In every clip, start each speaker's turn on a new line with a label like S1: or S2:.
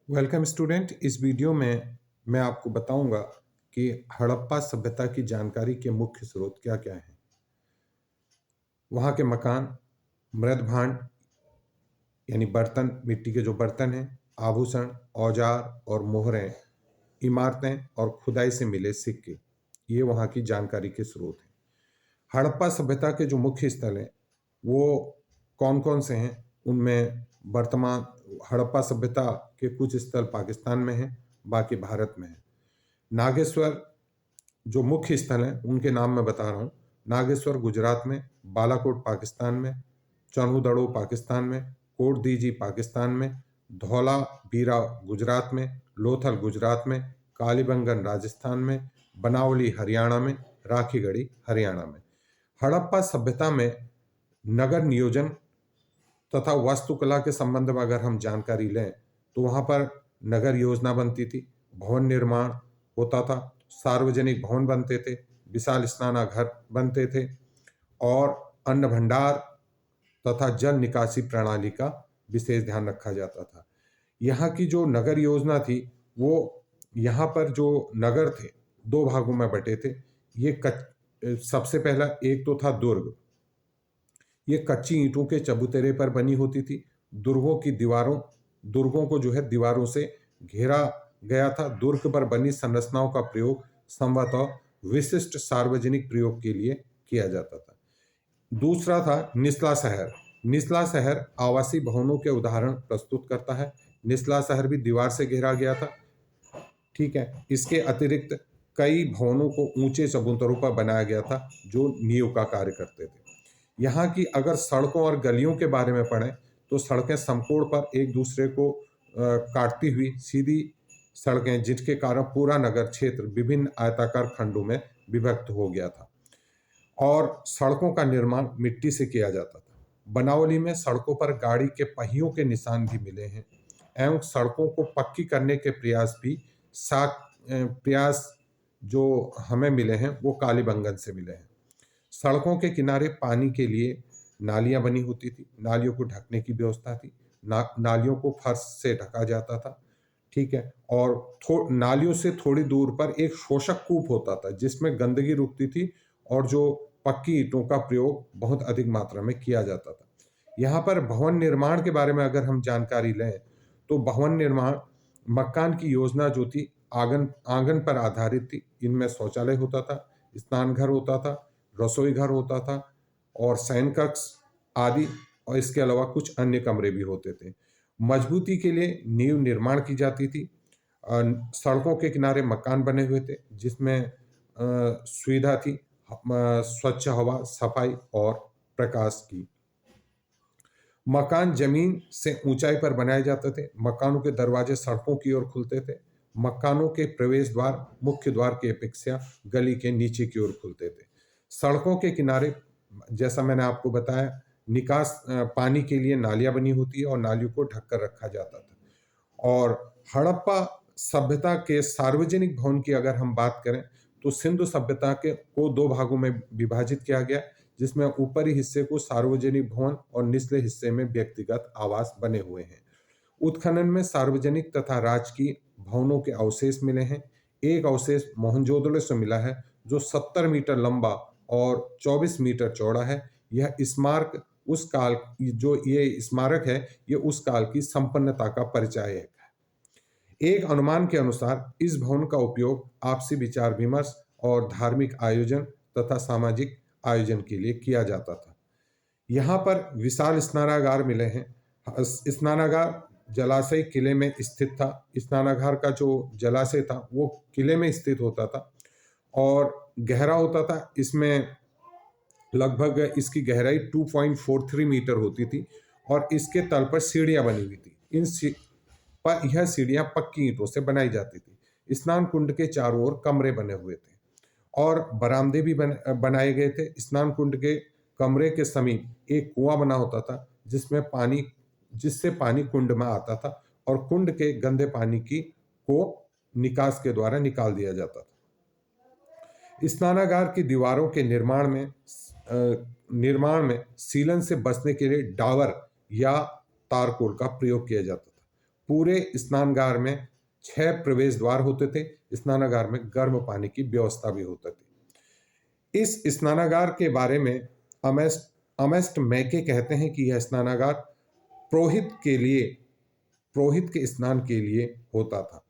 S1: Welcome student. इस video में मैं आपको बताऊंगा कि हड़प्पा सभ्यता की जानकारी के मुख्य स्रोत क्या क्या हैं। वहाँ के मकान, मृद भांड यानी बर्तन, मिट्टी के जो बर्तन हैं, आभूषण, औजार और मोहरें, इमारतें और खुदाई से मिले सिक्के, ये वहाँ की जानकारी के स्रोत हैं। हड़प्पा सभ्यता के जो मुख्य स्थल हैं वो कौन कौन से हैं, उनमें वर्तमान हड़प्पा सभ्यता के कुछ स्थल पाकिस्तान में हैं, बाकी भारत में हैं। नागेश्वर जो मुख्य स्थल हैं उनके नाम मैं बता रहा हूँ। नागेश्वर गुजरात में, बालाकोट पाकिस्तान में, चन्हू पाकिस्तान में, कोट दीजी पाकिस्तान में, धौला बीरा गुजरात में, लोथल गुजरात में, कालीबंगन राजस्थान में, बनावली हरियाणा में, राखीगढ़ी हरियाणा में। हड़प्पा सभ्यता में नगर नियोजन तथा वास्तुकला के संबंध में अगर हम जानकारी लें तो वहाँ पर नगर योजना बनती थी, भवन निर्माण होता था, सार्वजनिक भवन बनते थे, विशाल स्नानाघर बनते थे और अन्न भंडार तथा जल निकासी प्रणाली का विशेष ध्यान रखा जाता था। यहाँ की जो नगर योजना थी वो यहाँ पर जो नगर थे दो भागों में बटे थे। सबसे पहला एक तो था दुर्ग। ये कच्ची ईंटों के चबूतरे पर बनी होती थी। दुर्गों को जो है दीवारों से घेरा गया था। दुर्ग पर बनी संरचनाओं का प्रयोग संभवतः विशिष्ट सार्वजनिक प्रयोग के लिए किया जाता था। दूसरा था निचला शहर। निचला शहर आवासीय भवनों के उदाहरण प्रस्तुत करता है। निचला शहर भी दीवार से घेरा गया था। ठीक है, इसके अतिरिक्त कई भवनों को ऊंचे चबूतरों पर बनाया गया था जो नींव का कार्य करते थे। यहाँ की अगर सड़कों और गलियों के बारे में पढ़ें तो सड़कें समकोण पर एक दूसरे को काटती हुई सीधी सड़कें, जिसके कारण पूरा नगर क्षेत्र विभिन्न आयताकार खंडों में विभक्त हो गया था और सड़कों का निर्माण मिट्टी से किया जाता था। बनावली में सड़कों पर गाड़ी के पहियों के निशान भी मिले हैं एवं सड़कों को पक्की करने के प्रयास जो हमें मिले हैं वो कालीबंगन से मिले हैं। सड़कों के किनारे पानी के लिए नालियां बनी होती थी। नालियों को ढकने की व्यवस्था थी। नालियों को फर्श से ढका जाता था। ठीक है, और नालियों से थोड़ी दूर पर एक शोषक कूप होता था जिसमें गंदगी रुकती थी और जो पक्की ईंटों का प्रयोग बहुत अधिक मात्रा में किया जाता था। यहाँ पर भवन निर्माण के बारे में अगर हम जानकारी लें तो भवन निर्माण मकान की योजना जो थी आंगन पर आधारित थी। इनमें शौचालय होता था, स्नान घर होता था, रसोई घर होता था और शयन कक्ष आदि, और इसके अलावा कुछ अन्य कमरे भी होते थे। मजबूती के लिए नींव निर्माण की जाती थी। सड़कों के किनारे मकान बने हुए थे जिसमें सुविधा थी स्वच्छ हवा, सफाई और प्रकाश की। मकान जमीन से ऊंचाई पर बनाए जाते थे। मकानों के दरवाजे सड़कों की ओर खुलते थे। मकानों के प्रवेश द्वार मुख्य द्वार की अपेक्षा गली के नीचे की ओर खुलते थे। सड़कों के किनारे, जैसा मैंने आपको बताया, पानी के लिए नालियां बनी होती है और नालियों को ढककर रखा जाता था। और हड़प्पा सभ्यता के सार्वजनिक भवन की अगर हम बात करें तो सिंधु सभ्यता के को दो भागों में विभाजित किया गया, जिसमें ऊपरी हिस्से को सार्वजनिक भवन और निचले हिस्से में व्यक्तिगत आवास बने हुए हैं। उत्खनन में सार्वजनिक तथा राजकीय भवनों के अवशेष मिले हैं। एक अवशेष मोहनजोदड़ो से मिला है जो 70 मीटर लंबा और 24 मीटर चौड़ा है। यह स्मारक ये स्मारक है, ये उस काल की संपन्नता का परिचायक है। एक अनुमान के अनुसार इस भवन का उपयोग आपसी विचार विमर्श और धार्मिक आयोजन तथा सामाजिक आयोजन के लिए किया जाता था। यहाँ पर विशाल स्नानागार मिले हैं। स्नानागार जलाशय किले में स्थित था। स्नानागार का जो जलाशय था वो किले में स्थित होता था और गहरा होता था। इसमें लगभग इसकी गहराई 2.43 मीटर होती थी और इसके तल पर सीढ़ियां बनी हुई थी। पर यह सीढ़ियां पक्की ईंटों से बनाई जाती थी। स्नान कुंड के चारों ओर कमरे बने हुए थे और बरामदे भी बनाए गए थे। स्नान कुंड के कमरे के समीप एक कुआं बना होता था जिससे पानी कुंड में आता था और कुंड के गंदे पानी को निकास के द्वारा निकाल दिया जाता था। स्नानागार की दीवारों के निर्माण में सीलन से बचने के लिए डावर या तारकोल का प्रयोग किया जाता था। पूरे स्नानगार में 6 प्रवेश द्वार होते थे। स्नानागार में गर्म पानी की व्यवस्था भी होती थी। इस स्नानागार के बारे में अमेस्ट मैके कहते हैं कि यह स्नानागार पुरोहित के स्नान के लिए होता था।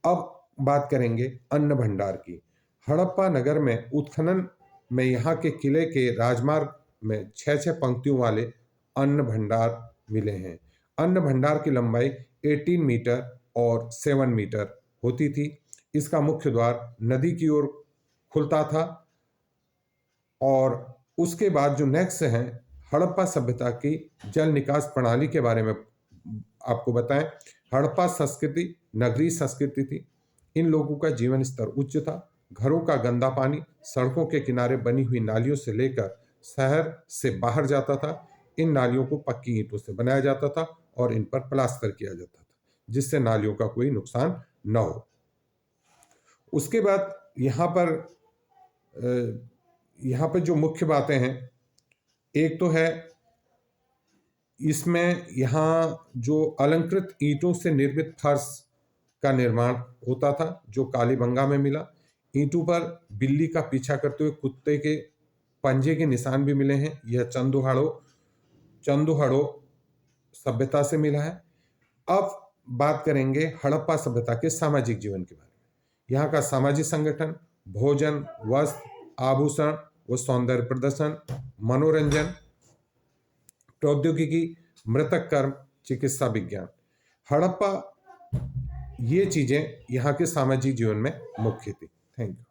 S1: अब बात करेंगे अन्न भंडार की। हड़प्पा नगर में उत्खनन में यहाँ के किले के राजमार्ग में 6-6 पंक्तियों वाले अन्न भंडार मिले हैं। अन्न भंडार की लंबाई 18 मीटर और 7 मीटर होती थी। इसका मुख्य द्वार नदी की ओर खुलता था। और उसके बाद जो नेक्स्ट है, हड़प्पा सभ्यता की जल निकास प्रणाली के बारे में आपको बताएं। हड़प्पा संस्कृति नगरीय संस्कृति थी। इन लोगों का जीवन स्तर उच्च था। घरों का गंदा पानी सड़कों के किनारे बनी हुई नालियों से लेकर शहर से बाहर जाता था। इन नालियों को पक्की ईंटों से बनाया जाता था और इन पर प्लास्टर किया जाता था, जिससे नालियों का कोई नुकसान न हो। उसके बाद यहाँ पर जो मुख्य बातें हैं, एक तो है इसमें यहाँ जो अलंकृत ईंटों से निर्मित फर्श का निर्माण होता था, जो कालीबंगा में मिला। ईंटों पर बिल्ली का पीछा करते हुए कुत्ते के पंजे के निशान भी मिले हैं। यह चंदुहड़ो सभ्यता से मिला है। अब बात करेंगे हड़प्पा सभ्यता के सामाजिक जीवन के बारे में। यहाँ का सामाजिक संगठन, भोजन, वस्त्र, आभूषण व सौंदर्य प्रदर्शन, मनोरंजन, प्रौद्योगिकी, मृतक कर्म, चिकित्सा विज्ञान। हड़प्पा ये चीजें यहाँ के सामाजिक जीवन में मुख्य थी। Thank you.